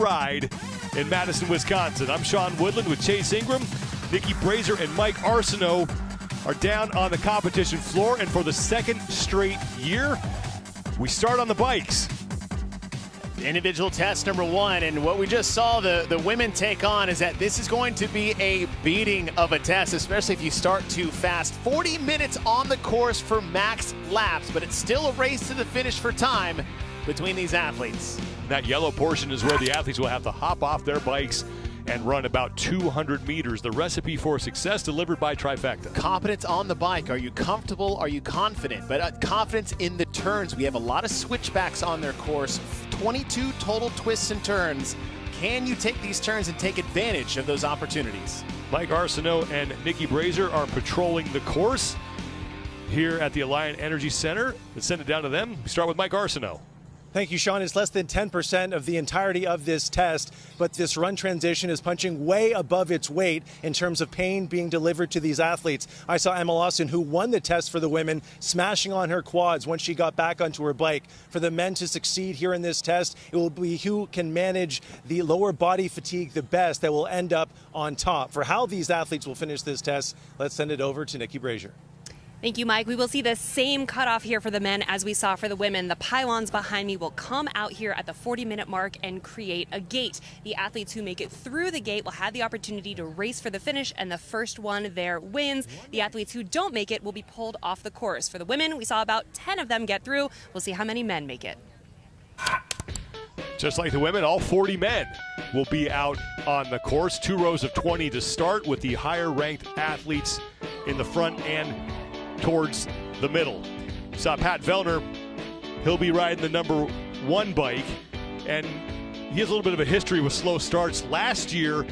ride in Madison, Wisconsin. I'm Sean Woodland with Chase Ingram. Nikki Brazier and Mike Arsenault are down on the competition floor, and for the second straight year, we start on the bikes. Individual test number one, and what we just saw the women take on is that this is going to be a beating of a test, especially if you start too fast. 40 minutes on the course for max laps, but it's still a race to the finish for time between these athletes. That yellow portion is where the athletes will have to hop off their bikes and run about 200 meters. The recipe for success delivered by Trifecta. Competence on the bike. Are you comfortable? Are you confident? But confidence in the turns. We have a lot of switchbacks on their course. 22 total twists and turns. Can you take these turns and take advantage of those opportunities? Mike Arsenault and Nikki Brazier are patrolling the course here at the Alliant Energy Center. Let's send it down to them. We start with Mike Arsenault. Thank you, Sean. It's less than 10% of the entirety of this test, but this run transition is punching way above its weight in terms of pain being delivered to these athletes. I saw Emma Lawson, who won the test for the women, smashing on her quads once she got back onto her bike. For the men to succeed here in this test, it will be who can manage the lower body fatigue the best that will end up on top. For how these athletes will finish this test, let's send it over to Nikki Brazier. Thank you, Mike. We will see the same cutoff here for the men as we saw for the women. The pylons behind me will come out here at the 40-minute mark and create a gate. The athletes who make it through the gate will have the opportunity to race for the finish, and the first one there wins. The athletes who don't make it will be pulled off the course. For the women, we saw about 10 of them get through. We'll see how many men make it. Just like the women, all 40 men will be out on the course. 2 rows of 20 to start, with the higher-ranked athletes in the front and towards the middle. Saw Pat Vellner. He'll be riding the number 1 bike, and he has a little bit of a history with slow starts. Last year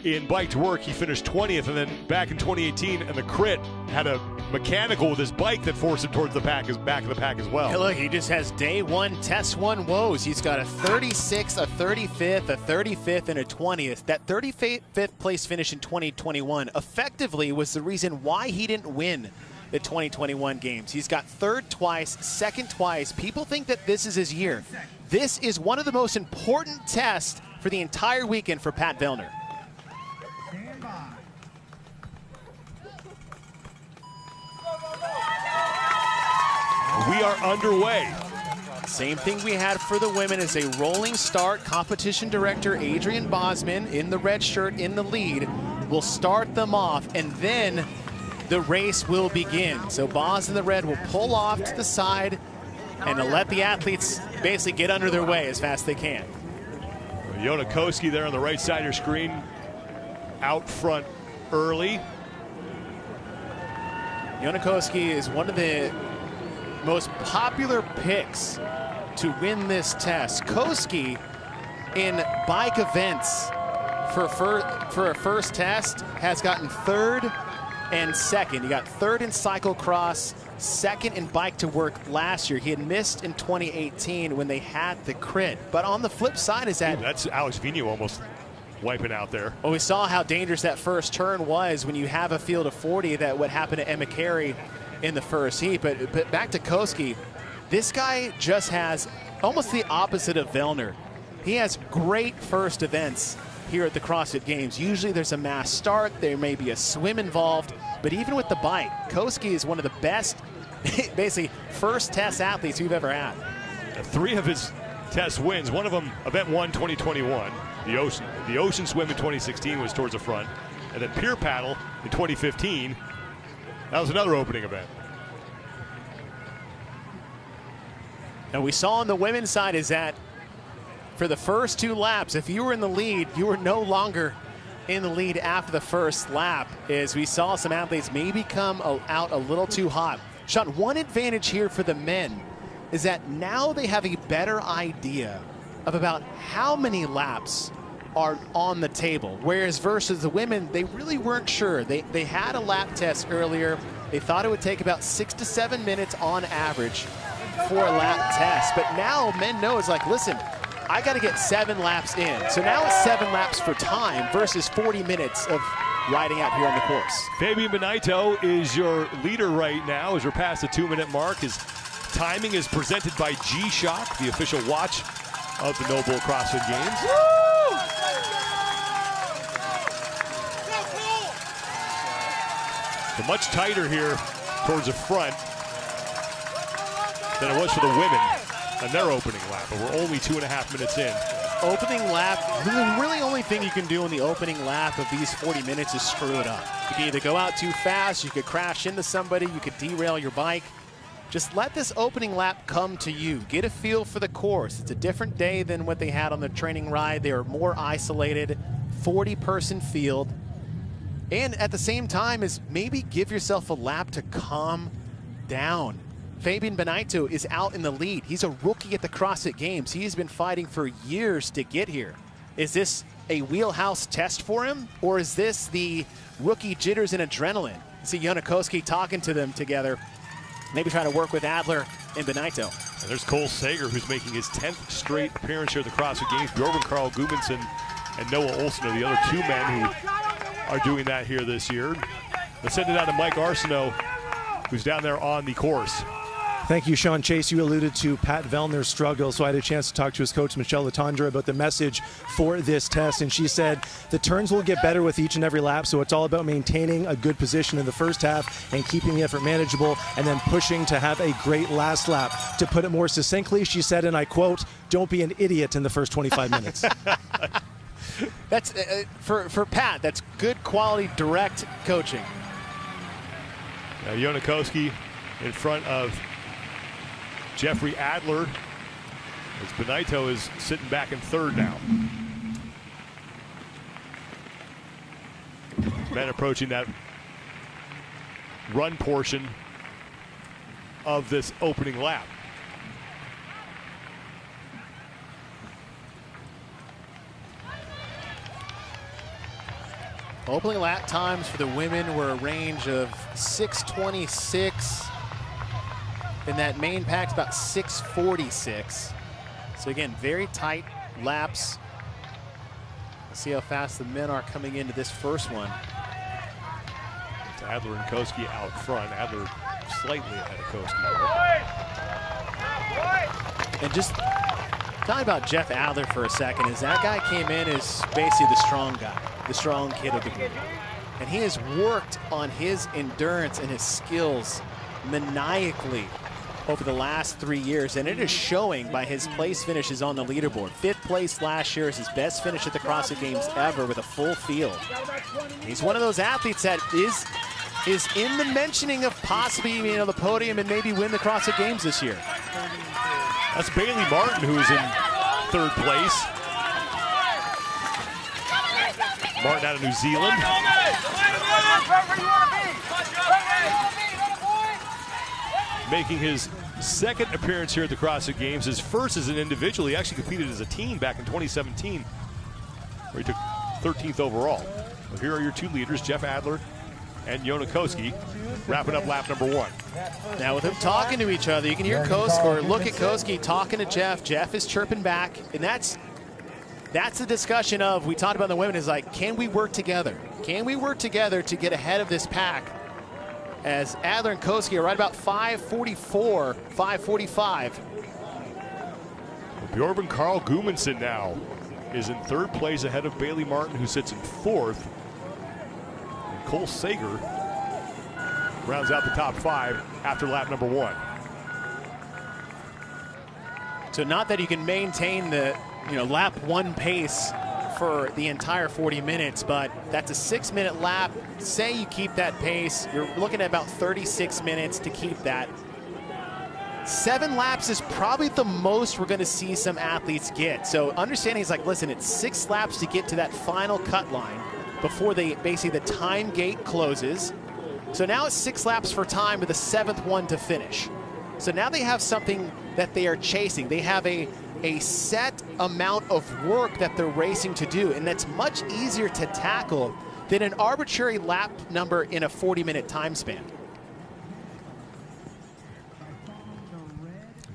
in Bike to Work, he finished 20th, and then back in 2018 in the crit had a mechanical with his bike that forced him towards the back of the pack as well. Hey, look, he just has day 1, test 1 woes. He's got a 36th, a 35th, a 35th, and a 20th. That 35th place finish in 2021 effectively was the reason why he didn't win the 2021 games. He's got 3rd twice, 2nd twice. People think that this is his year. This is one of the most important tests for the entire weekend for Pat Vellner. We are underway. Same thing we had for the women is a rolling start. Competition director Adrian Bosman in the red shirt in the lead will start them off, and then the race will begin. So Boz in the red will pull off to the side and let the athletes basically get under their way as fast as they can. Yona Koski there on the right side of your screen, out front early. Yona Koski is one of the most popular picks to win this test. Koski in bike events for a first test has gotten 3rd and 2nd. He got 3rd in cyclocross, 2nd in Bike to Work last year. He had missed in 2018 when they had the crit. But on the flip side is that... That's Alex Vigneault almost wiping out there. Well, we saw how dangerous that first turn was when you have a field of 40, that what happened to Emma Carey in the first heat. But back to Koski, this guy just has almost the opposite of Vellner. He has great first events here at the CrossFit Games. Usually there's a mass start, there may be a swim involved, but even with the bike, Koski is one of the best, basically, first test athletes we've ever had. 3 of his test wins, one of them event 1 2021, the ocean swim in 2016 was towards the front, and then Pier Paddle in 2015, that was another opening event. Now we saw on the women's side is that for the first 2 laps, if you were in the lead, you were no longer in the lead after the first lap, as we saw some athletes maybe come out a little too hot. Sean, one advantage here for the men is that now they have a better idea of about how many laps are on the table, whereas versus the women, they really weren't sure. They had a lap test earlier. They thought it would take about 6 to 7 minutes on average for a lap test, but now men know it's like, listen, I got to get 7 laps in. So now it's 7 laps for time versus 40 minutes of riding out here on the course. Fabian Benito is your leader right now as we're past the 2-minute mark. His timing is presented by G-Shock, the official watch of the Noble CrossFit Games. So much tighter here towards the front than it was for the women on their opening lap, but we're only 2.5 minutes in. Opening lap, the really only thing you can do in the opening lap of these 40 minutes is screw it up. You can either go out too fast, you could crash into somebody, you could derail your bike. Just let this opening lap come to you. Get a feel for the course. It's a different day than what they had on the training ride. They are more isolated, 40-person field. And at the same time is maybe give yourself a lap to calm down. Fabian Benito is out in the lead. He's a rookie at the CrossFit Games. He's been fighting for years to get here. Is this a wheelhouse test for him, or is this the rookie jitters and adrenaline? You see Jonakoski talking to them together, maybe trying to work with Adler and Benito. And there's Cole Sager, who's making his 10th straight appearance here at the CrossFit Games. Bjorn Carl Gudmundsson and Noah Olsen are the other two men who are doing that here this year. Let's send it out to Mike Arsenault, who's down there on the course. Thank you, Sean Chase. You alluded to Pat Vellner's struggle, so I had a chance to talk to his coach, Michelle Letendre, about the message for this test, and she said the turns will get better with each and every lap, so it's all about maintaining a good position in the first half and keeping the effort manageable, and then pushing to have a great last lap. To put it more succinctly, she said, and I quote, "Don't be an idiot in the first 25 minutes." That's for Pat, that's good quality direct coaching. Jonakoski in front of Jeffrey Adler, as Benito is sitting back in third now. Men approaching that run portion of this opening lap. Opening lap times for the women were a range of 6:26. And that main pack's about 6:46. So again, very tight laps. Let's see how fast the men are coming into this first one. It's Adler and Koski out front. Adler slightly ahead of Koski. And just talking about Jeff Adler for a second, is that guy came in as basically the strong guy, the strong kid of the group. And he has worked on his endurance and his skills maniacally over the last 3 years, and it is showing by his place finishes on the leaderboard. 5th place last year is his best finish at the CrossFit Games ever with a full field. He's one of those athletes that is in the mentioning of possibly the podium and maybe win the CrossFit Games this year. That's Bailey Martin, who's in 3rd place. Martin out of New Zealand. Making his 2nd appearance here at the CrossFit Games. His first as an individual. He actually competed as a team back in 2017, where he took 13th overall. Well, here are your two leaders, Jeff Adler and Jonakoski, wrapping up lap number 1. Now with them talking to each other, you can hear Koski, or look at Koski talking to Jeff. Jeff is chirping back, and that's the discussion of, we talked about the women, is like, can we work together? Can we work together to get ahead of this pack? As Adler and Koski are right about 5:44, 5:45. Bjorn Carl Gudmundsson now is in 3rd place ahead of Bailey Martin, who sits in 4th. And Cole Sager rounds out the top 5 after lap number 1. So not that you can maintain the lap 1 pace for the entire 40 minutes, but that's a 6-minute lap. Say you keep that pace, you're looking at about 36 minutes to keep that. 7 laps is probably the most we're going to see some athletes get. So understanding is like, listen, it's 6 laps to get to that final cut line before basically the time gate closes. So now it's 6 laps for time with the 7th one to finish. So now they have something that they are chasing. They have a set amount of work that they're racing to do, and that's much easier to tackle than an arbitrary lap number in a 40-minute time span.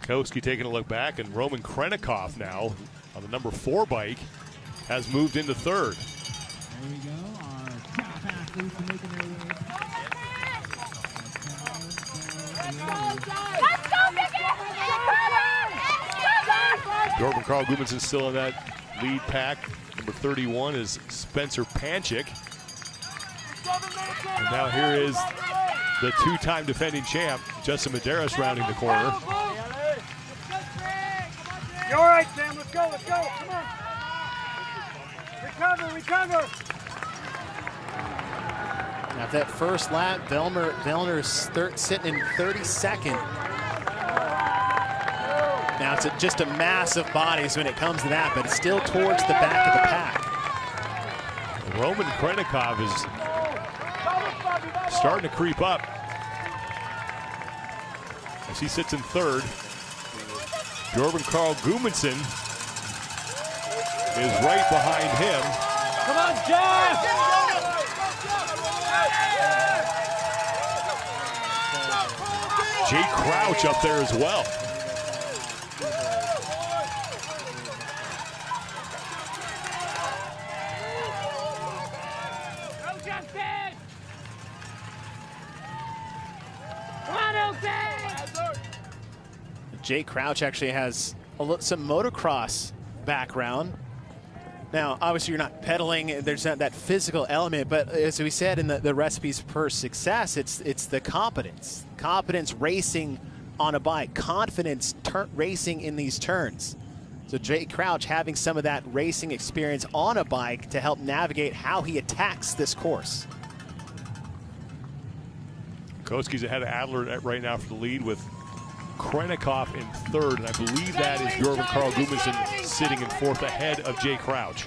Koski taking a look back, and Roman Krennikov now on the number 4 bike has moved into 3rd. There we go. Our top athletes are making their way. Bjorn Carl Gudmundsson still in that lead pack. Number 31 is Spencer Panchik. And now here is the two-time defending champ, Justin Medeiros, rounding the corner. You're all right, Sam. Let's go. Come on. Recover. Now that first lap, Vellner's sitting in 32nd. Now it's just a mass of bodies when it comes to that, but it's still towards the back of the pack. Roman Krenikov is starting to creep up as he sits in third. Bjorn Carl Gudmundsson is right behind him. Come on, Jeff! Jay Crouch up there as well. Jay Crouch actually has some motocross background. Now, obviously, you're not pedaling. There's not that physical element, but as we said in the recipes for success, it's the competence. Competence racing on a bike, confidence racing in these turns. So Jay Crouch having some of that racing experience on a bike to help navigate how he attacks this course. Koski's ahead of Adler right now for the lead with Krenikov in third, and I believe that is Bjorn Carl Gudmundsson sitting in fourth ahead of Jay Crouch.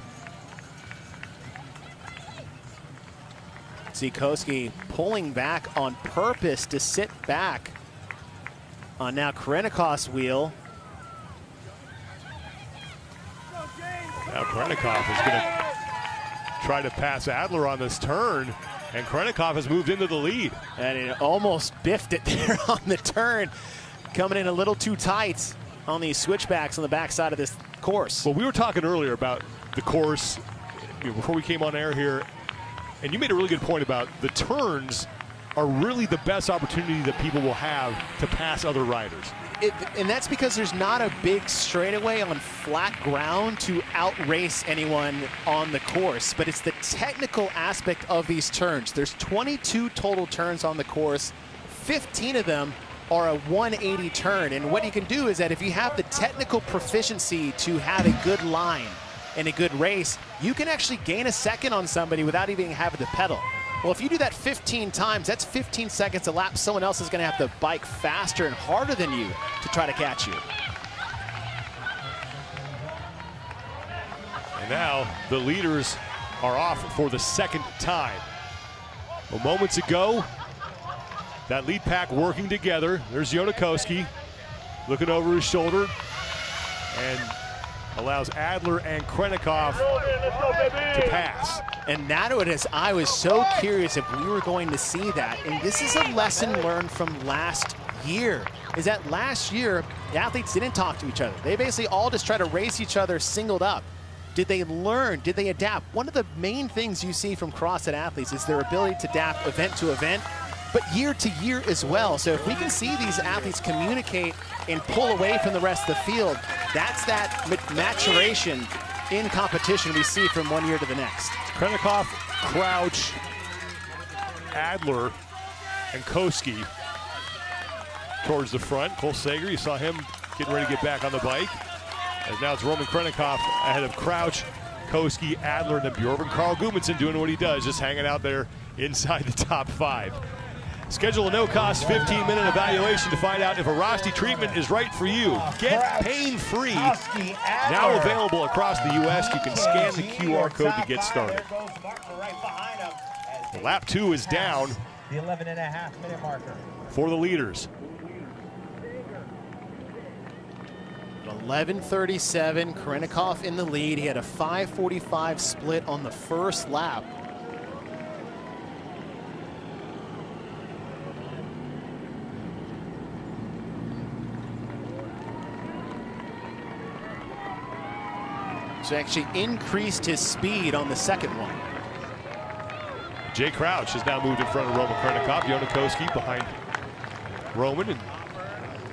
See Koski pulling back on purpose to sit back on now Krenikov's wheel. Now Krenikov is going to try to pass Adler on this turn, and Krenikov has moved into the lead. And it almost biffed it there on the turn. Coming in a little too tight on these switchbacks on the backside of this course. Well, we were talking earlier about the course before we came on air here, and you made a really good point about the turns are really the best opportunity that people will have to pass other riders. And that's because there's not a big straightaway on flat ground to outrace anyone on the course, but it's the technical aspect of these turns. There's 22 total turns on the course, 15 of them are a 180 turn. And what you can do is that if you have the technical proficiency to have a good line and a good race, you can actually gain a second on somebody without even having to pedal. Well, if you do that 15 times, that's 15 seconds a lap. Someone else is going to have to bike faster and harder than you to try to catch you. And now the leaders are off for the second time. Well, moments ago, that lead pack working together. There's Jonakoski looking over his shoulder and allows Adler and Krenikov to pass. And that was, I was so curious if we were going to see that. And this is a lesson learned from last year, is that last year, the athletes didn't talk to each other. They basically all just try to race each other singled up. Did they learn? Did they adapt? One of the main things you see from CrossFit athletes is their ability to adapt event to event, but year to year as well. So if we can see these athletes communicate and pull away from the rest of the field, that's that maturation in competition we see from one year to the next. Krenikov, Crouch, Adler, and Koski towards the front. Cole Sager, you saw him getting ready to get back on the bike. As now it's Roman Krenikov ahead of Crouch, Koski, Adler, and then Bjorn Carl Gudmundsson doing what he does, just hanging out there inside the top five. Schedule a no-cost 15-minute evaluation to find out if a Rosti treatment is right for you. Get pain-free. Now available across the U.S. You can scan the QR code to get started. Lap 2 is down The 11.5-minute marker. for the leaders. 11:37, Krenikov in the lead. He had a 5:45 split on the first lap. So actually increased his speed on the second one. Jay Crouch has now moved in front of Roman Krenikov. Jonakoski behind Roman. And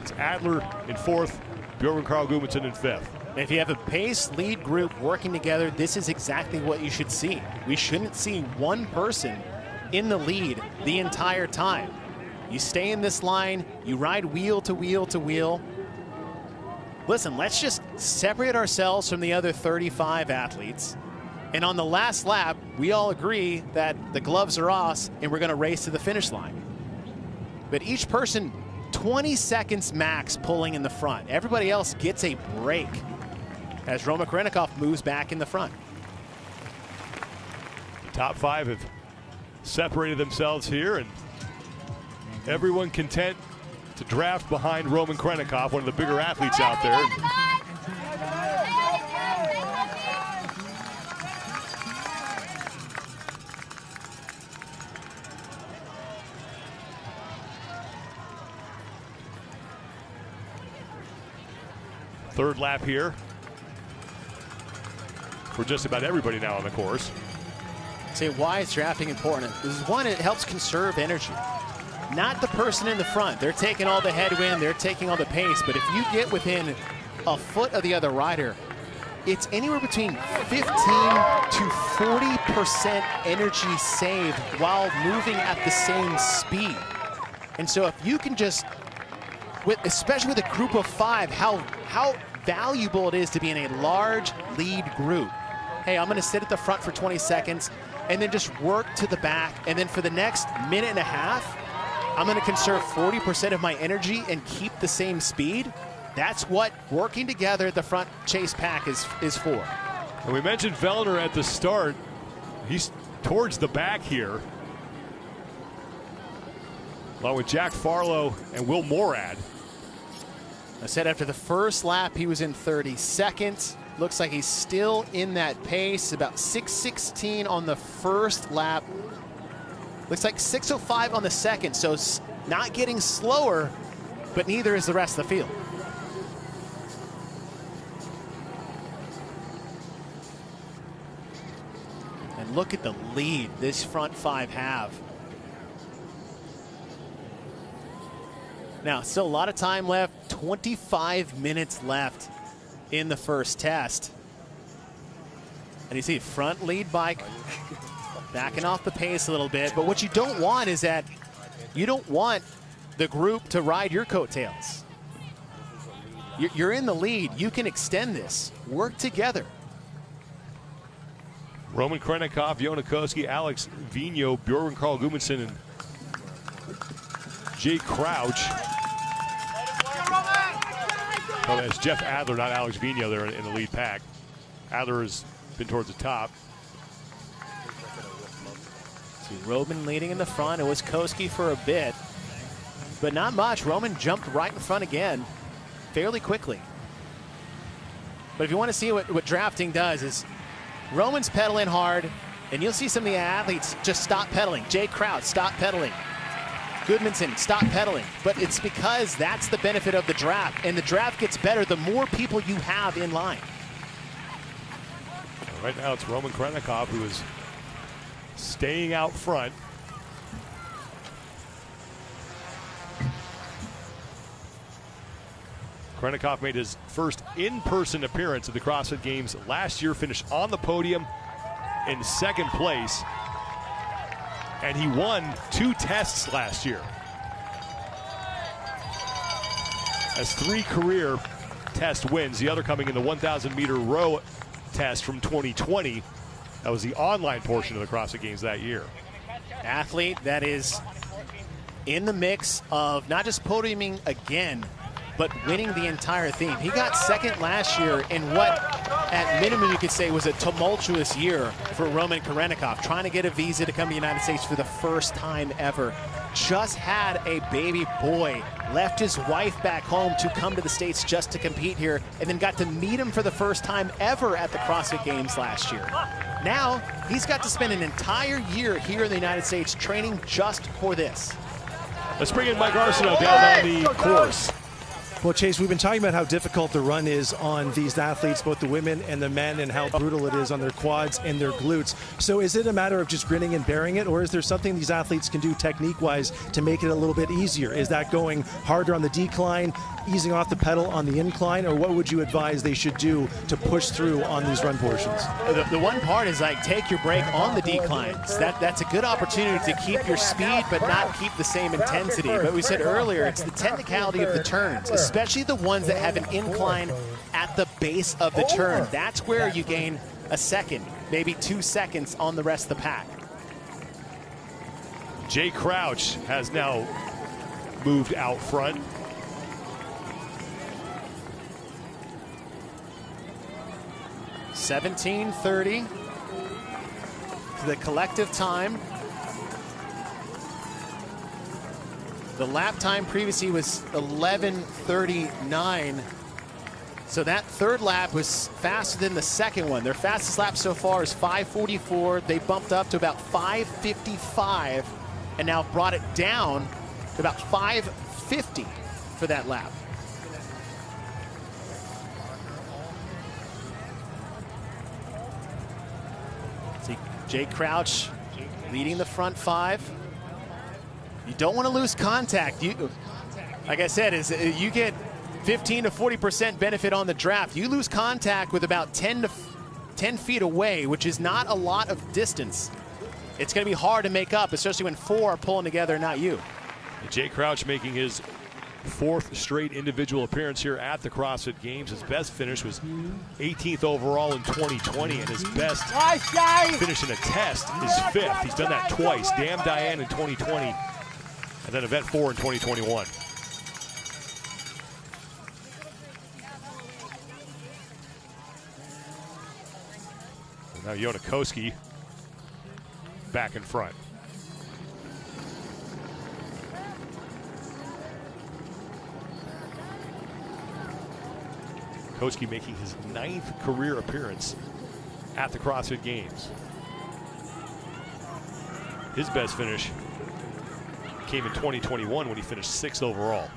it's Adler in fourth, Bjorn Carl Gudmundsson in fifth. If you have a pace lead group working together, this is exactly what you should see. We shouldn't see one person in the lead the entire time. You stay in this line, you ride wheel to wheel to wheel. Listen, let's just separate ourselves from the other 35 athletes. And on the last lap, we all agree that the gloves are off and we're going to race to the finish line. But each person, 20 seconds max pulling in the front. Everybody else gets a break as Roman Karenikov moves back in the front. The top 5 have separated themselves here, and everyone content to draft behind Roman Karenikov, one of the bigger athletes out there. Third lap here for just about everybody now on the course. Say why is drafting important? This is one, it helps conserve energy. Not the person in the front. They're taking all the headwind, they're taking all the pace, but if you get within a foot of the other rider, it's anywhere between 15 to 40% energy saved while moving at the same speed. And so if you can just, especially with a group of 5, how valuable it is to be in a large lead group. Hey, I'm gonna sit at the front for 20 seconds and then just work to the back, and then for the next minute and a half, I'm gonna conserve 40% of my energy and keep the same speed. That's what working together at the front chase pack is for. And we mentioned Vellner at the start. He's towards the back here, along with Jack Farlow and Will Morad. I said after the first lap, he was in 30 seconds. Looks like he's still in that pace, about 6:16 on the first lap. Looks like 6:05 on the second, so not getting slower, but neither is the rest of the field. And look at the lead this front 5 have. Now, still a lot of time left, 25 minutes left in the first test. And you see front lead bike backing off the pace a little bit, but what you don't want is that you don't want the group to ride your coattails. You're in the lead, you can extend this, work together. Roman Karenikov, Jonakowski, Alex Vigneault, Bjorn Carl Gudmundsson, and Jay Crouch. Oh, that's Jeff Adler, not Alex Vigneault there in the lead pack. Adler has been towards the top. See Roman leading in the front. It was Koski for a bit, but not much. Roman jumped right in front again fairly quickly. But if you want to see what drafting does is Roman's pedaling hard, and you'll see some of the athletes just stop pedaling. Jay Crouch, stop pedaling. Gudmundsson, stop pedaling. But it's because that's the benefit of the draft, and the draft gets better the more people you have in line. Right now it's Roman Karenikov who is staying out front. Karenikov made his first in-person appearance at the CrossFit Games last year, finished on the podium in second place, and he won 2 tests last year. Has 3 career test wins, the other coming in the 1,000 meter row test from 2020. That was the online portion of the CrossFit Games that year. Athlete that is in the mix of not just podiuming again, but winning the entire theme. He got second last year in what, at minimum, you could say was a tumultuous year for Roman Karenikov, trying to get a visa to come to the United States for the first time ever. Just had a baby boy, left his wife back home to come to the States just to compete here, and then got to meet him for the first time ever at the CrossFit Games last year. Now, he's got to spend an entire year here in the United States training just for this. Let's bring in Mike Arsenault down on the course. Well, Chase, we've been talking about how difficult the run is on these athletes, both the women and the men, and how brutal it is on their quads and their glutes. So is it a matter of just grinning and bearing it, or is there something these athletes can do technique-wise to make it a little bit easier? Is that going harder on the decline, easing off the pedal on the incline, or what would you advise they should do to push through on these run portions? The one part is like take your break on the declines. That's a good opportunity to keep your speed but not keep the same intensity. But we said earlier, it's the technicality of the turns, especially the ones that have an incline at the base of the turn. That's where you gain a second, maybe 2 seconds on the rest of the pack. Jay Crouch has now moved out front. $17:30 to the collective time. The lap time previously was 11:39. So that third lap was faster than the second one. Their fastest lap so far is 5:44. They bumped up to about 5:55 and now brought it down to about 5:50 for that lap. See Jay Crouch leading the front five. You don't want to lose contact. Like I said, you get 15 to 40% benefit on the draft. You lose contact with about 10 feet away, which is not a lot of distance. It's going to be hard to make up, especially when four are pulling together, not you. Jay Crouch making his 4th straight individual appearance here at the CrossFit Games. His best finish was 18th overall in 2020, and his best finish in a test is 5th. He's done that twice. Dam Diane in 2020, and then Event 4 in 2021. And now Yonakoski back in front. Koski making his 9th career appearance at the CrossFit Games. His best finish came in 2021 when he finished 6th overall.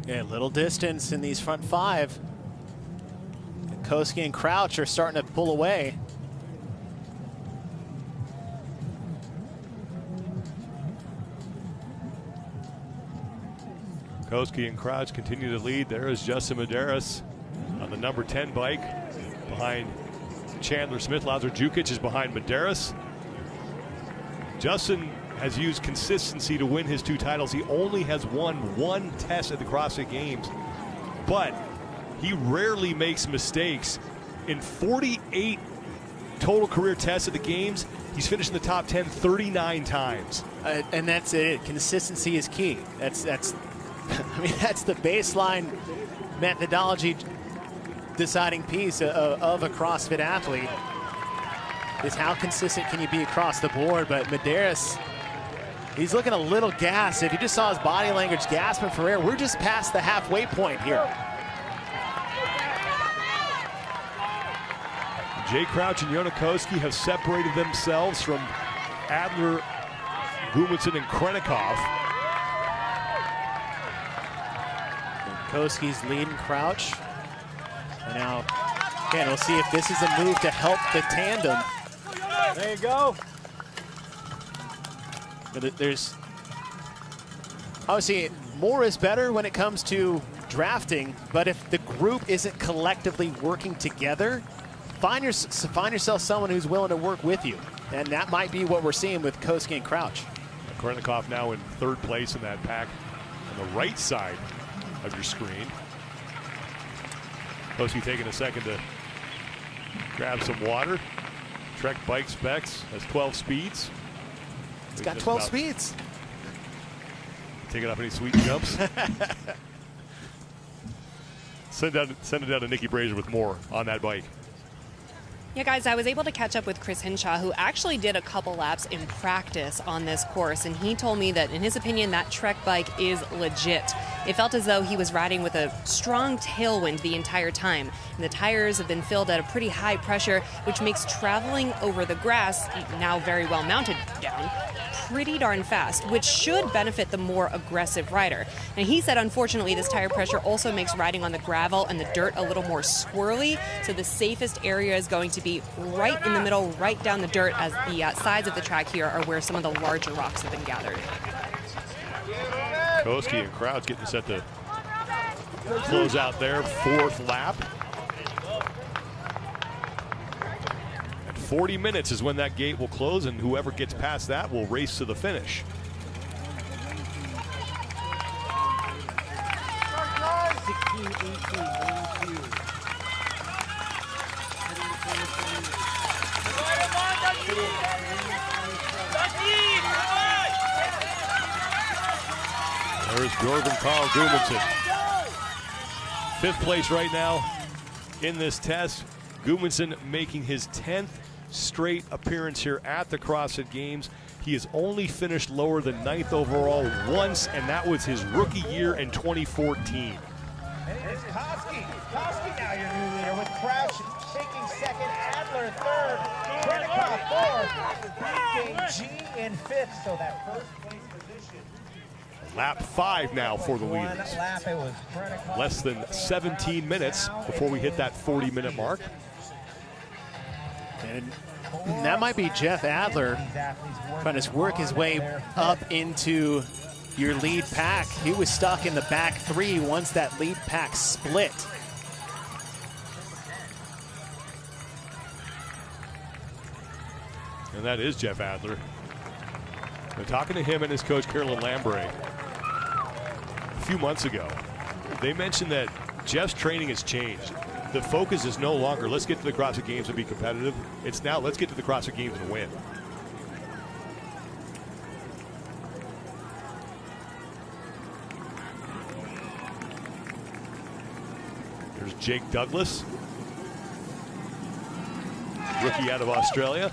Yeah, little distance in these front five. Koski and Crouch are starting to pull away. Koski and Crouch continue to lead. There is Justin Medeiros on the number 10 bike behind Chandler Smith. Lazar Jukic is behind Medeiros. Justin has used consistency to win his 2 titles. He only has won 1 test at the CrossFit Games, but he rarely makes mistakes. In 48 total career tests at the Games, he's finished in the top 10 39 times. And that's it. Consistency is key. That's I mean, that's the baseline methodology deciding piece of a CrossFit athlete, is how consistent can you be across the board. But Medeiros, he's looking a little gassed. If you just saw his body language gasping for air, we're just past the halfway point here. Jay Crouch and Yonakoski have separated themselves from Adler, Gudmundsson, and Krennikov. Koski's leading Crouch. And now, again, we'll see if this is a move to help the tandem. There you go. But there's obviously more is better when it comes to drafting, but if the group isn't collectively working together, find yourself someone who's willing to work with you. And that might be what we're seeing with Koski and Crouch. Krennikov now in 3rd place in that pack on the right side of your screen. Koski taking a second to grab some water. Trek bike specs has 12 speeds. It's got 12 speeds. Taking off any sweet jumps. Send it down to Nikki Brazier with more on that bike. Yeah, guys, I was able to catch up with Chris Hinshaw, who actually did a couple laps in practice on this course, and he told me that, in his opinion, that Trek bike is legit. It felt as though he was riding with a strong tailwind the entire time. And the tires have been filled at a pretty high pressure, which makes traveling over the grass, now very well mounted down, pretty darn fast, which should benefit the more aggressive rider. And he said, unfortunately, this tire pressure also makes riding on the gravel and the dirt a little more swirly. So the safest area is going to be right in the middle, right down the dirt, as the sides of the track here are where some of the larger rocks have been gathered. Koski and Crouch getting set to close out their 4th lap. At 40 minutes is when that gate will close, and whoever gets past that will race to the finish. There's Jordan Carl Gudmundsson. 5th place right now in this test. Gudmundsson making his 10th straight appearance here at the CrossFit Games. He has only finished lower than 9th overall once, and that was his rookie year in 2014. It's Koski. Koski now your new leader with Crouch taking 2nd, Adler 3rd, Krennikov 4th, BKG in 5th, so that 1st place position. Lap 5 now for the leaders. Lap, it was Krennikov. Less than 17 minutes before we hit that 40-minute mark. And that might be Jeff Adler trying to work his way up into your lead pack. He was stuck in the back 3 once that lead pack split. And that is Jeff Adler. We're talking to him and his coach, Carolyn Lambre, a few months ago. They mentioned that Jeff's training has changed. The focus is no longer, let's get to the CrossFit Games and be competitive. It's now, let's get to the CrossFit Games and win. There's Jake Douglas, rookie out of Australia.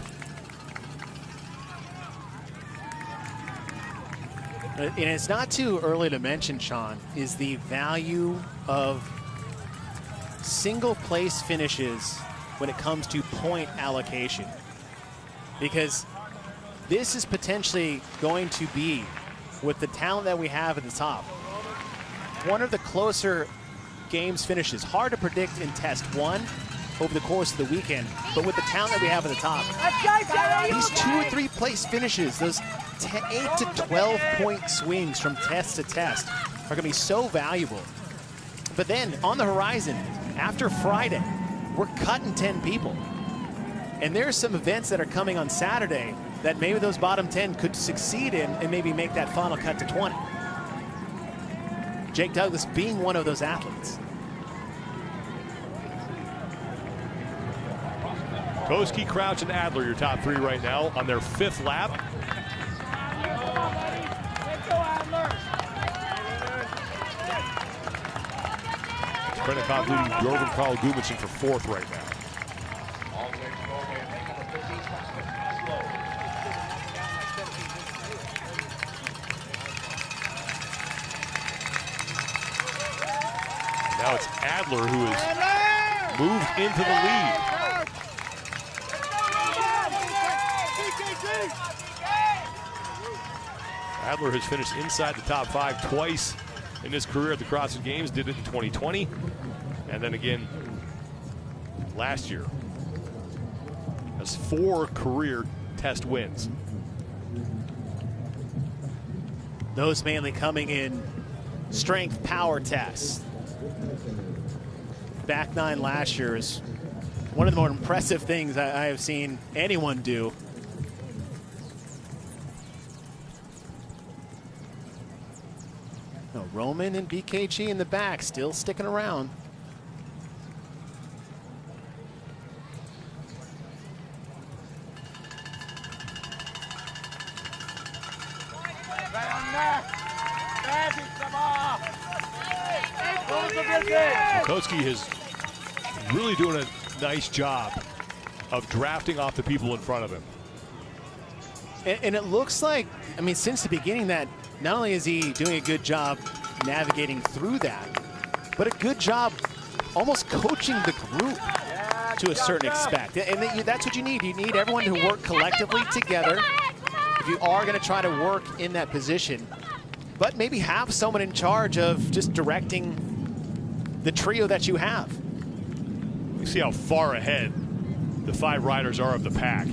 And it's not too early to mention, Sean, is the value of single place finishes when it comes to point allocation. Because this is potentially going to be, with the talent that we have at the top, one of the closer games finishes. Hard to predict in test 1 over the course of the weekend, but with the talent that we have at the top, these 2 or 3 place finishes, those 8 to 12 point swings from test to test are going to be so valuable. But then on the horizon, after Friday, we're cutting 10 people. And there's some events that are coming on Saturday that maybe those bottom 10 could succeed in and maybe make that final cut to 20. Jake Douglas being one of those athletes. Koski, Crouch, and Adler, your top 3 right now on their 5th lap. Krennikov leading Jordan Carl Gudmundsson for 4th right now. Now it's Adler who has moved into the lead. Adler has finished inside the top 5 twice in his career at the CrossFit Games. Did it in 2020, and then again last year. Has 4 career test wins. Those mainly coming in strength power tests. Back 9 last year is one of the more impressive things I have seen anyone do. No, Roman and BKG in the back still sticking around. Koski is really doing a nice job of drafting off the people in front of him. And it looks like, I mean, since the beginning that not only is he doing a good job navigating through that. But a good job almost coaching the group to a certain extent. And that's what you need. You need everyone to work collectively together if you are going to try to work in that position. But maybe have someone in charge of just directing the trio that you have. You see how far ahead the 5 riders are of the pack.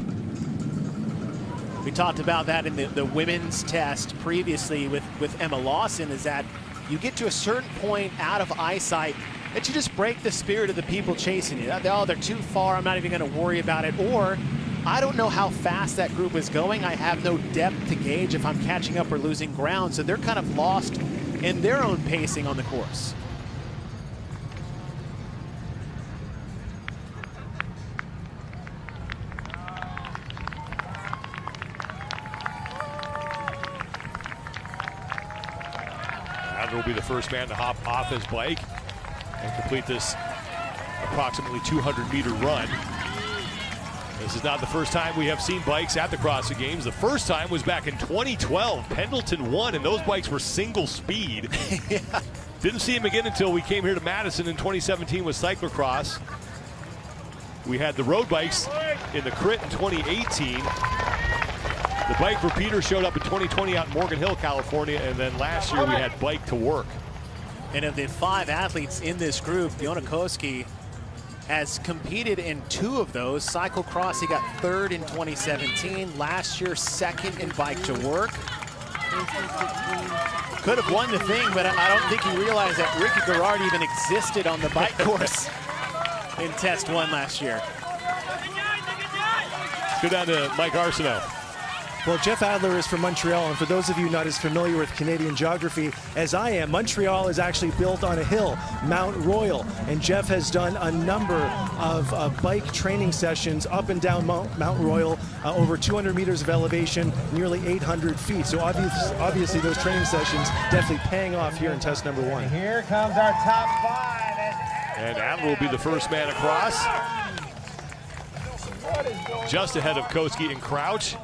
We talked about that in the women's test previously with Emma Lawson, is that you get to a certain point out of eyesight that you just break the spirit of the people chasing you. Oh, they're too far, I'm not even going to worry about it. Or, I don't know how fast that group is going. I have no depth to gauge if I'm catching up or losing ground. So they're kind of lost in their own pacing on the course. Adler will be the first man to hop off his bike and complete this approximately 200-meter run. This is not the first time we have seen bikes at the CrossFit Games. The first time was back in 2012. Pendleton won, and those bikes were single speed. Yeah. Didn't see him again until we came here to Madison in 2017 with cyclocross. We had the road bikes in the crit in 2018. The bike repeater showed up in 2020 out in Morgan Hill, California, and then last year we had bike to work. And of the 5 athletes in this group, Bionikoski has competed in 2 of those. Cyclocross, he got 3rd in 2017. Last year, 2nd in bike to work. Could have won the thing, but I don't think he realized that Ricky Garrard even existed on the bike course in Test 1 last year. Let's go down to Mike Arsenault. Well, Jeff Adler is from Montreal, and for those of you not as familiar with Canadian geography as I am, Montreal is actually built on a hill, Mount Royal, and Jeff has done a number of bike training sessions up and down Mount Royal, over 200 meters of elevation, nearly 800 feet. So obviously those training sessions definitely paying off here in test number 1. Here comes our top 5. And Adler will be the first man across. Just ahead of Koski and Crouch.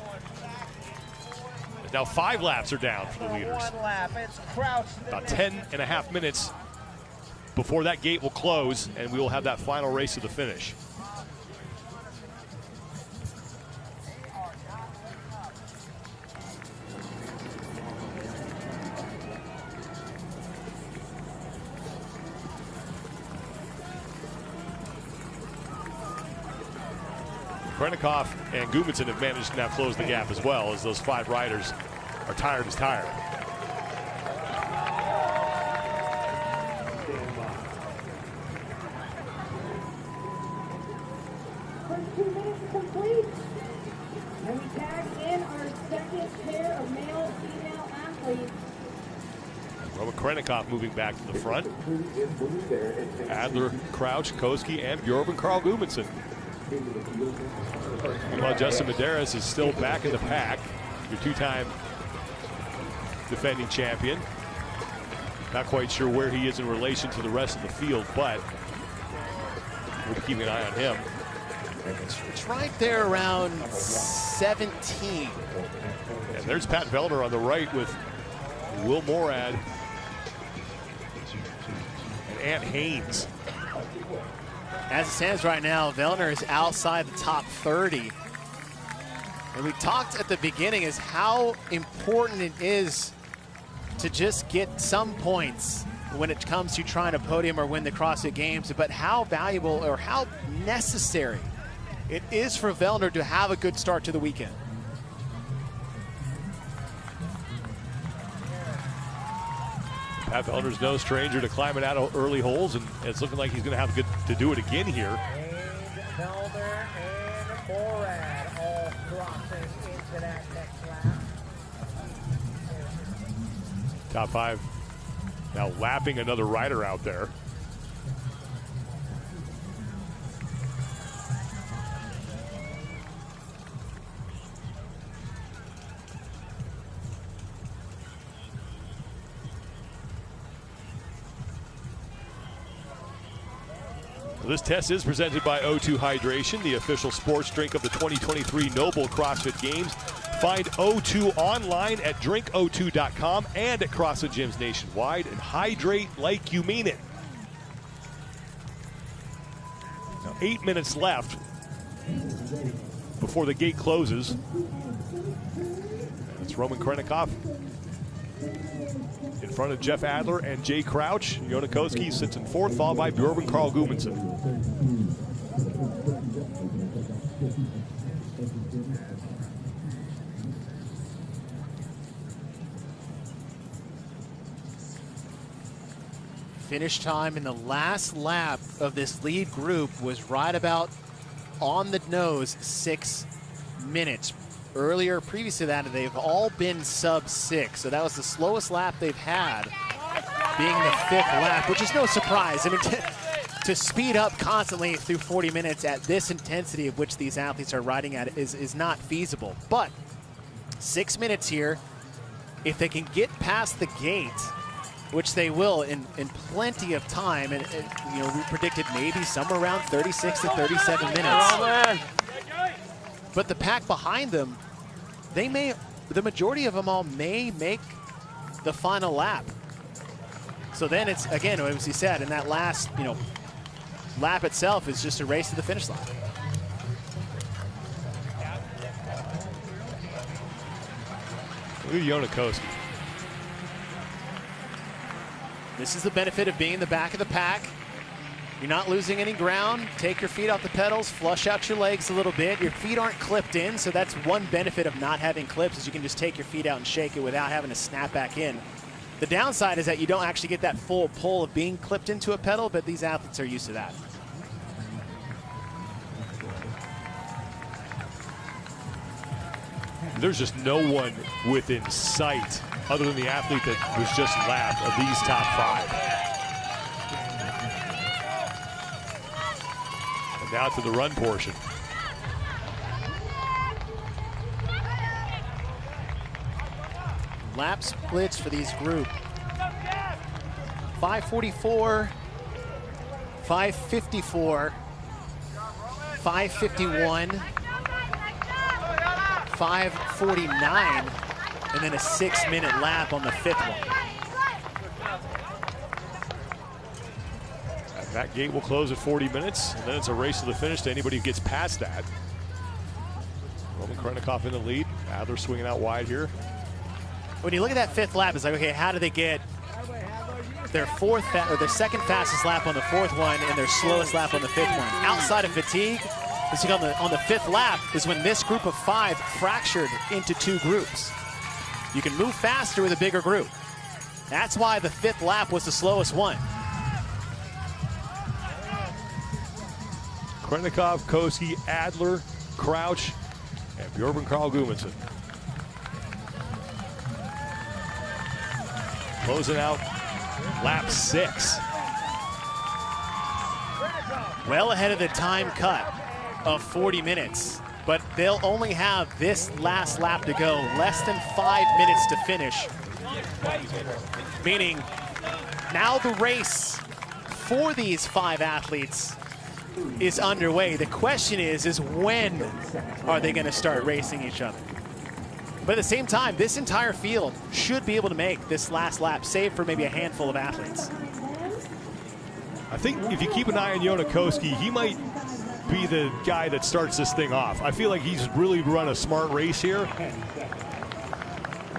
Now 5 laps are down for the leaders. About 10.5 minutes before that gate will close, and we will have that final race to the finish. Krennikov and Gudmundsson have managed to now close the gap as well, as those 5 riders are tired as tired. First 2 minutes complete. And we tag in our second pair of male-female athletes. Roman Krennikov moving back to the front. Adler, Crouch, Koski, and Bjorn Carl Gudmundsson. Meanwhile, Justin Medeiros is still back in the pack, your 2-time defending champion. Not quite sure where he is in relation to the rest of the field, but we'll be keeping an eye on him. It's right there around 17. And there's Pat Vellner on the right with Will Morad and Ant Haynes. As it stands right now, Vellner is outside the top 30. And we talked at the beginning is how important it is to just get some points when it comes to trying to podium or win the CrossFit Games, but how valuable or how necessary it is for Vellner to have a good start to the weekend. Pat Vellner's no stranger to climbing out of early holes, and it's looking like he's going to have good to do it again here. Vellner and Morad all crossing into that next lap. Top 5 now lapping another rider out there. This test is presented by O2 Hydration, the official sports drink of the 2023 Noble CrossFit Games. Find O2 online at drinko2.com and at CrossFit gyms nationwide, and hydrate like you mean it. Now 8 minutes left before the gate closes. It's Roman Krennikov in front of Jeff Adler and Jay Crouch. Jonakoski sits in fourth, followed by Bjorn Carl Gudmundsson. Finish time in the last lap of this lead group was right about on the nose, 6 minutes. Earlier, previous to that, they've all been sub 6. So that was the slowest lap they've had, being the 5th lap, which is no surprise. I mean, to speed up constantly through 40 minutes at this intensity of which these athletes are riding at is not feasible. But 6 minutes here, if they can get past the gate, which they will in plenty of time, and you know, we predicted maybe somewhere around 36 to 37 minutes. But the pack behind them, the majority of them all may make the final lap. So then it's, again, as you said, in that last, lap itself is just a race to the finish line. Look at Jonakoski. This is the benefit of being in the back of the pack. You're not losing any ground. Take your feet off the pedals, flush out your legs a little bit. Your feet aren't clipped in, so that's one benefit of not having clips, is you can just take your feet out and shake it without having to snap back in. The downside is that you don't actually get that full pull of being clipped into a pedal, but these athletes are used to that. There's just no one within sight other than the athlete that was just lapped of these top 5. And now to the run portion. Lap splits for these group. 5:44, 5:54, 5:51, 5:49, and then a 6-minute lap on the 5th one. And that gate will close at 40 minutes, and then it's a race to the finish to anybody who gets past that. Roman Krennikov in the lead. Adler swinging out wide here. When you look at that 5th lap, it's like, okay, how do they get their second fastest lap on the 4th one and their slowest lap on the 5th one? Outside of fatigue, on the 5th lap is when this group of 5 fractured into 2 groups. You can move faster with a bigger group. That's why the 5th lap was the slowest one. Krennikov, Koski, Adler, Crouch, and Bjorn Carl Gudmundsson. Closing out lap 6. Well ahead of the time cut of 40 minutes, but they'll only have this last lap to go, less than 5 minutes to finish. Meaning now the race for these 5 athletes is underway. The question is when are they going to start racing each other? But at the same time, this entire field should be able to make this last lap, save for maybe a handful of athletes. I think if you keep an eye on Jonakoski, he might be the guy that starts this thing off. I feel like he's really run a smart race here,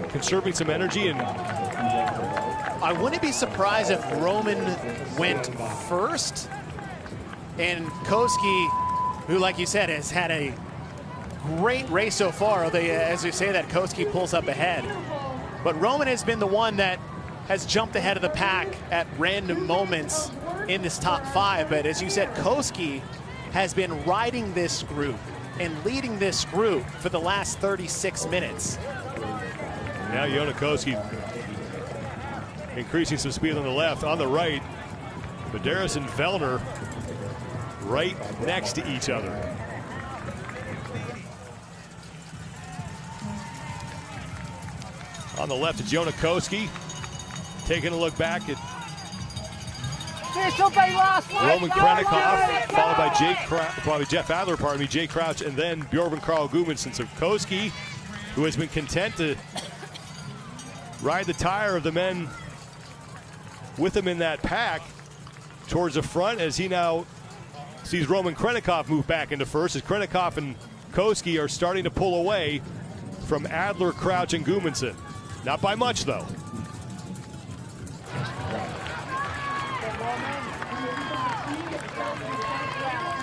conserving some energy. And I wouldn't be surprised if Roman went first and Koski, who, like you said, has had a great race so far, although as you say that, Koski pulls up ahead. But Roman has been the one that has jumped ahead of the pack at random moments in this top 5. But as you said, Koski has been riding this group and leading this group for the last 36 minutes. Now Jonakoski increasing some speed on the left. On the right, Medeiros and Vellner right next to each other. On the left, it's Jonakoski taking a look back at Roman Krennikov, followed by Jeff Adler, Jay Crouch, and then Bjorn Carl Gudmundsson. So Koski who has been content to ride the tire of the men with him in that pack towards the front, as he now sees Roman Krennikov move back into first, as Krennikov and Koski are starting to pull away from Adler, Crouch, and Gudmundsson. Not by much, though.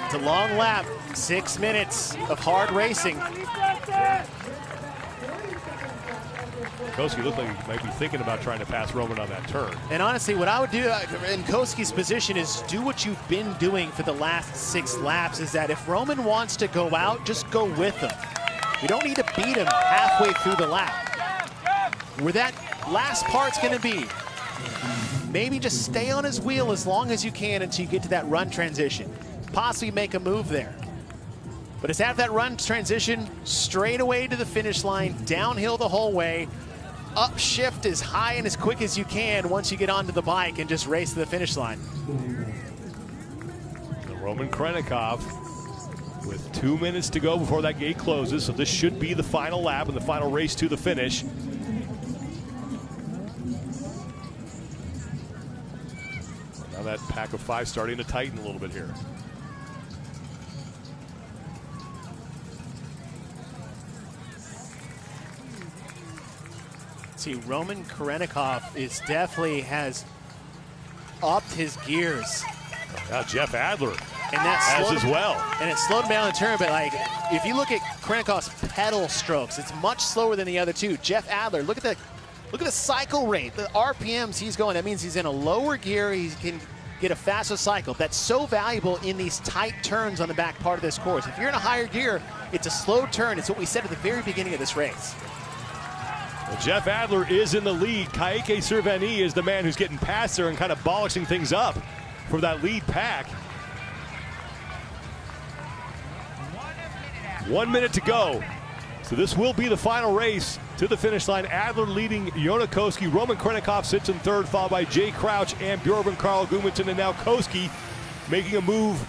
It's a long lap, 6 minutes of hard racing. Koski looked like he might be thinking about trying to pass Roman on that turn. And honestly, what I would do in Koski's position is do what you've been doing for the last 6 laps, is that if Roman wants to go out, just go with him. You don't need to beat him halfway through the lap. Where that last part's gonna be, maybe just stay on his wheel as long as you can until you get to that run transition. Possibly make a move there. But it's after that run transition, straight away to the finish line, downhill the whole way, upshift as high and as quick as you can once you get onto the bike and just race to the finish line. Roman Krennikov with 2 minutes to go before that gate closes, so this should be the final lap and the final race to the finish. Now that pack of 5 starting to tighten a little bit here. See, Roman Krennikov has upped his gears. Now Jeff Adler And that has as well. And it slowed him down the turn, but like, if you look at Krennikov's pedal strokes, it's much slower than the other two. Jeff Adler, look at the cycle rate, the RPMs he's going. That means he's in a lower gear. He can get a faster cycle. That's so valuable in these tight turns on the back part of this course. If you're in a higher gear, it's a slow turn. It's what we said at the very beginning of this race. Well, Jeff Adler is in the lead. Kaike Servani is the man who's getting past there and kind of bolishing things up for that lead pack. 1 minute to go. So this will be the final race to the finish line. Adler leading Joona Koski. Roman Krennikov sits in third, followed by Jay Crouch and Bjorn Carl Gudmundsson. And now Koski making a move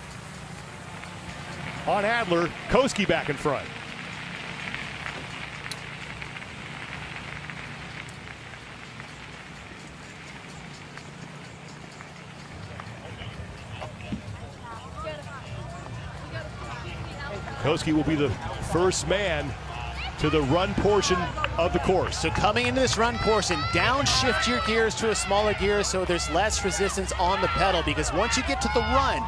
on Adler. Koski back in front. Koski will be the first man to the run portion of the course. So coming into this run portion, downshift your gears to a smaller gear so there's less resistance on the pedal, because once you get to the run,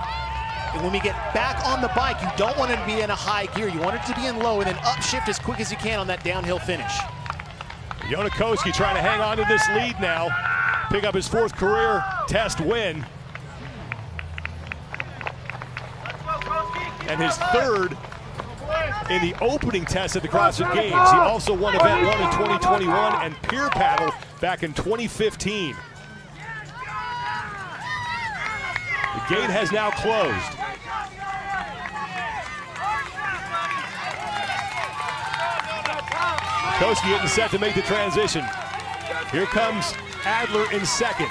and when we get back on the bike, you don't want it to be in a high gear. You want it to be in low and then upshift as quick as you can on that downhill finish. Joona Koski trying to hang on to this lead now, pick up his 4th career test win. And his 3rd in the opening test at the CrossFit Games. He also won Event 1 in 2021 and Pier Paddle back in 2015. The gate has now closed. Koski getting set to make the transition. Here comes Adler in 2nd.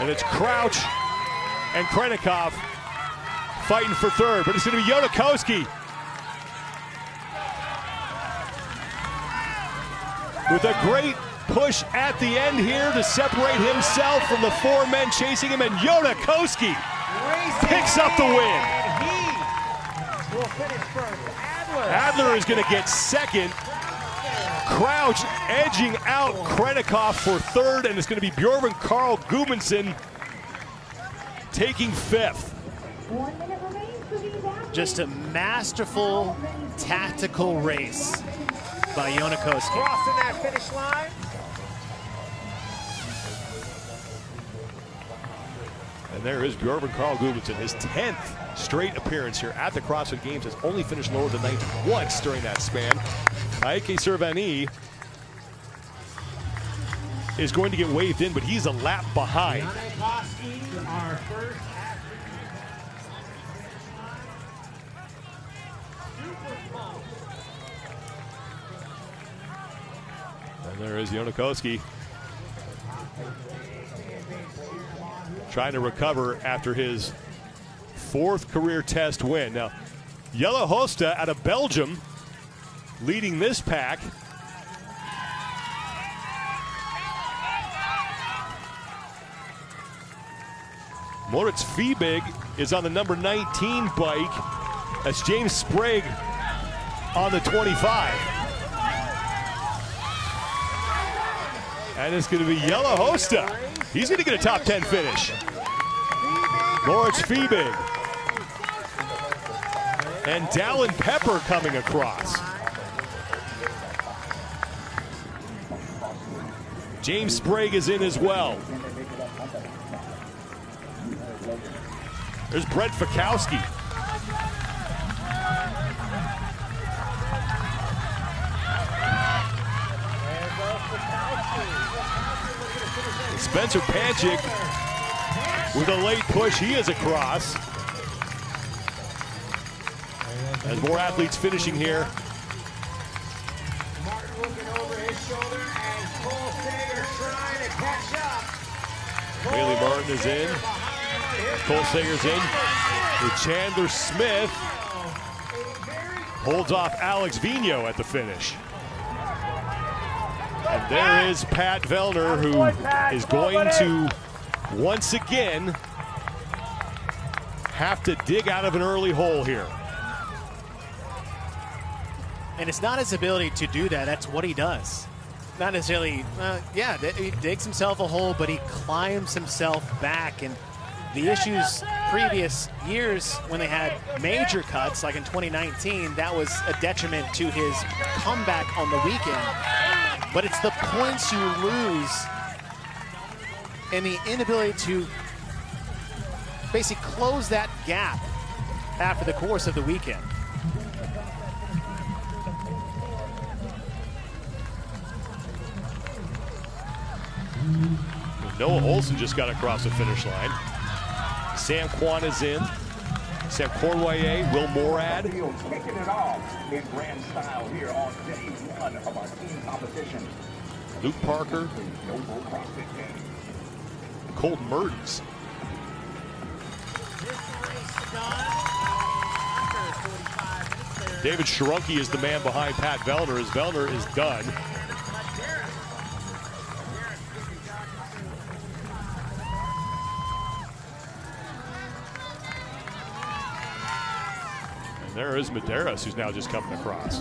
And it's Crouch and Krennikov fighting for 3rd, but it's going to be Joona Koski with a great push at the end here to separate himself from the 4 men chasing him, and Joona Koski picks up the win. He will finish first. Adler is going to get 2nd. Crouch edging out Krennikov for 3rd, and it's going to be Bjorn Carl Gudmundsson taking 5th. 1 minute remains for these athletes. Just a masterful tactical race by Joona Koski. Crossing that finish line. And there is Bjorn Carl Gudmundsson, his 10th straight appearance here at the CrossFit Games, has only finished lower than 9th once during that span. Kaike Servani is going to get waved in, but he's a lap behind. And there is Joona Koski trying to recover after his 4th career test win. Now, Jelle Hoste out of Belgium leading this pack. Moritz Fiebig is on the number 19 bike. That's James Sprague on the 25. And it's going to be Jelle Hoste. He's going to get a top 10 finish. Moritz Fiebig. And Dallin Pepper coming across. James Sprague is in as well. There's Brent Fikowski. Spencer Panchik with a late push. He is across. As more athletes finishing here. Martin looking over his shoulder and Cole Sager trying to catch up. Bailey Martin is in. Cole Sager's in. With Chandler Smith holds off Alex Vigneault at the finish. And there is Pat Vellner, who is going to once again have to dig out of an early hole here. And it's not his ability to do that, that's what he does. Not necessarily, he digs himself a hole, but he climbs himself back. And the issues previous years when they had major cuts, like in 2019, that was a detriment to his comeback on the weekend. But it's the points you lose and the inability to basically close that gap after the course of the weekend. Noah Olson just got across the finish line. Sam Kwan is in. Sam Cornoyer, Will Morad. Taking it all in grand style here on day one of our team competition. Luke Parker. Noble CrossFit game. Colton Mertens. David Sharunke is the man behind Pat Vellner, as Vellner is done. And there is Medeiros, who's now just coming across.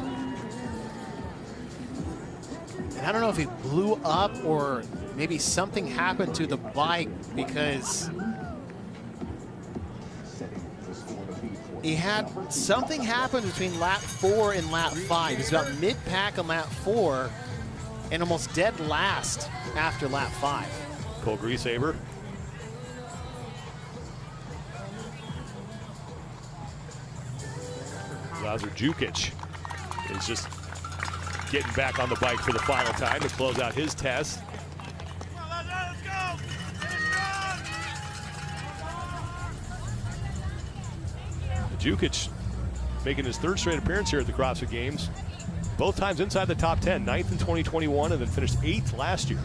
And I don't know if he blew up or maybe something happened to the bike, because he had something happen between lap 4 and lap 5. He was about mid-pack on lap 4 and almost dead last after lap 5. Cole Griesaber. Lazar Jukic is just getting back on the bike for the final time to close out his test. Jukic making his third straight appearance here at the CrossFit Games. Both times inside the top 10, 9th in 2021 and then finished 8th last year.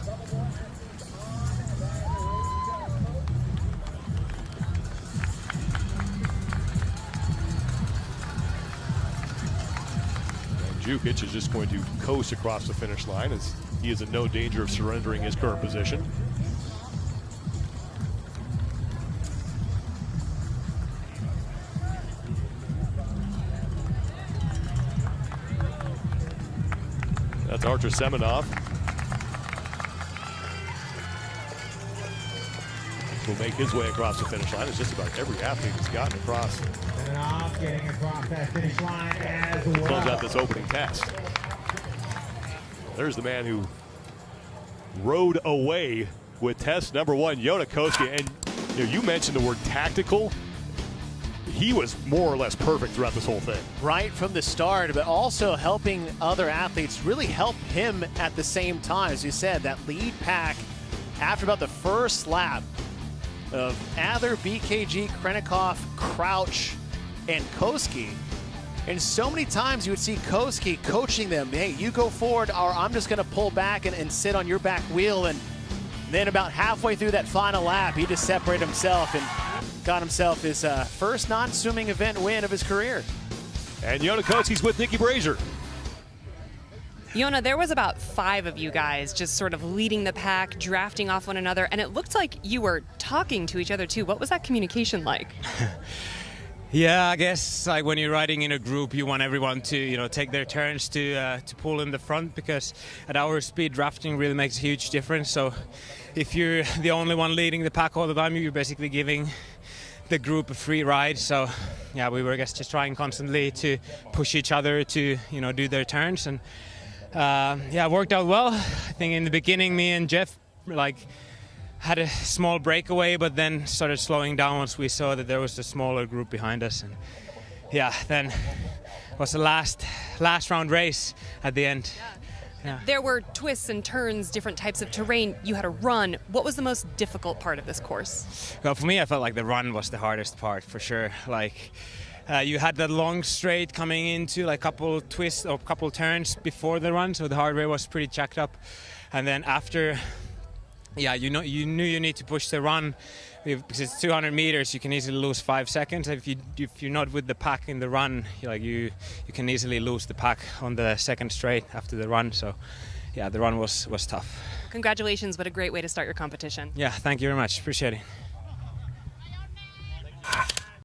Jukic is just going to coast across the finish line, as he is in no danger of surrendering his current position. That's Artur Semenov. Will make his way across the finish line. It's just about every athlete has gotten across. Semenov getting across that finish line as well. Close out this opening test. There's the man who rode away with test number 1, Yona Koski. And you mentioned the word tactical. He was more or less perfect throughout this whole thing. Right from the start, but also helping other athletes really help him at the same time. As you said, that lead pack after about the first lap of Adler, BKG, Krennikov, Crouch, and Koski. And so many times you would see Koski coaching them, hey, you go forward, or I'm just gonna pull back and sit on your back wheel. And then about halfway through that final lap, he just separated himself and got himself his first non-swimming event win of his career. And Yona Koski's with Nikki Brazier. Yona, there was about 5 of you guys just sort of leading the pack, drafting off one another, and it looked like you were talking to each other too. What was that communication like? Yeah, I guess like when you're riding in a group, you want everyone to take their turns to pull in the front, because at our speed, drafting really makes a huge difference. So if you're the only one leading the pack all the time, you're basically giving the group a free ride. So yeah, we were just trying constantly to push each other to do their turns, and it worked out well. I think in the beginning, me and Jeff had a small breakaway, but then started slowing down once we saw that there was a smaller group behind us. And then it was the last round race at the end. Yeah. There were twists and turns, different types of terrain. You had a run. What was the most difficult part of this course? Well, for me, I felt like the run was the hardest part for sure. You had that long straight coming into a couple twists or couple turns before the run, so the heart rate was pretty jacked up. And then after, you knew you need to push the run, because it's 200 meters. You can easily lose 5 seconds. If you're not with the pack in the run, you can easily lose the pack on the second straight after the run. So yeah, the run was tough. Congratulations! What a great way to start your competition. Yeah, thank you very much. Appreciate it.